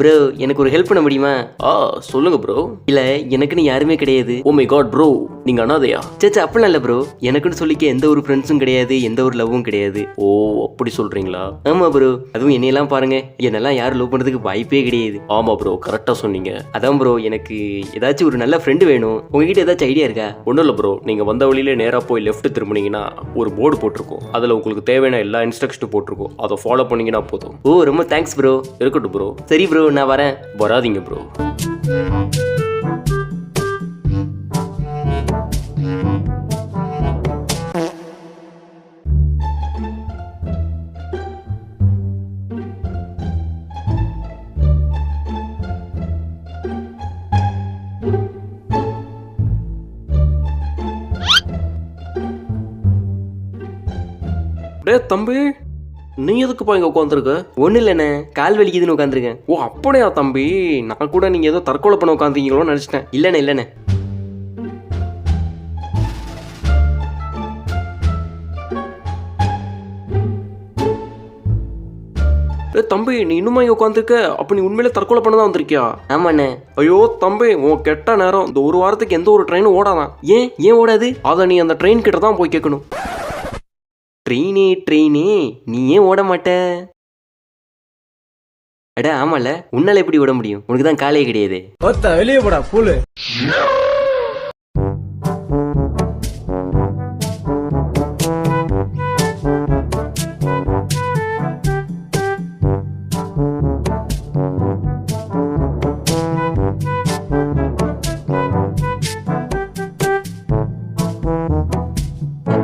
Bro எனக்கு ஒரு help பண்ண முடியுமா? சொல்லுங்க ப்ரோ. இல்ல எனக்குன்னு யாருமே கிடையாது. ஓ மை காட் ப்ரோ, நீங்க அனாதையா? சேச்சா அப்படிலாம் இல்ல ப்ரோ, எனக்குன்னு சொல்லிக்க எந்த ஒரு ஃப்ரெண்ட்ஸும் கிடையாது, எந்த ஒரு லவ்வும் கிடையாது. ஓ அப்படி சொல்றீங்களா? ஆமா ப்ரோ, அதுவும் என்னையெல்லாம் பாருங்க, என்னெல்லாம் யாரும் லவ் பண்றதுக்கு வாய்ப்பே கிடையாது. ஆமா ப்ரோ, கரெக்டா சொன்னீங்க. அதான் ப்ரோ எனக்கு ஏதாச்சும் ஒரு நல்ல ஃப்ரெண்டு வேணும். உங்ககிட்ட ஏதாச்சும் ஐடியா இருக்கா? ஒன்றும் இல்லை ப்ரோ, நீங்கள் வந்த வழியிலே நேராக போய் லெஃப்ட் திரும்பினீங்கன்னா ஒரு போர்டு போட்டிருக்கோம். அதில் உங்களுக்கு தேவையான எல்லா இன்ஸ்ட்ரக்ஷனும் போட்டிருக்கோம். அதை ஃபாலோ பண்ணீங்கன்னா போதும். ஓ ரொம்ப தேங்க்ஸ் ப்ரோ. இருக்கட்டும் ப்ரோ. சரி ப்ரோ, நான் வரேன். வராதீங்க ப்ரோ. டே தம்பி, நீ எதுக்குப்பா இங்கே உட்காந்துருக்க? ஒன்றும் இல்லைண்ணே, கால் வலிக்குதுன்னு உட்காந்துருக்கேன். ஓ அப்படியா தம்பி, நான் கூட நீங்கள் ஏதோ தற்கொலை பண்ண உட்காந்துங்களோன்னு நினச்சிட்டேன். இல்லைண்ணே. தம்பி நீ இன்னுமா இங்கே உட்காந்துருக்க? அப்போ நீ உண்மையிலே தற்கொலை பண்ண தான் வந்திருக்கியா? ஆமாண்ணே. ஐயோ தம்பி, உன் கெட்ட நேரம். இந்த ஒரு வாரத்துக்கு எந்த ஒரு ட்ரெயினும் ஓடாதான். ஏன் ஓடாது? அதை நீ அந்த ட்ரெயின் கிட்ட தான் போய் கேட்கணும். ட்ரெயினே நீ ஏன் ஓட மாட்ட? அட ஆமால, உன்னால எப்படி ஓட முடியும்? உனக்கு தான் காலே கிடையாது. வெளியே போடா பூலு.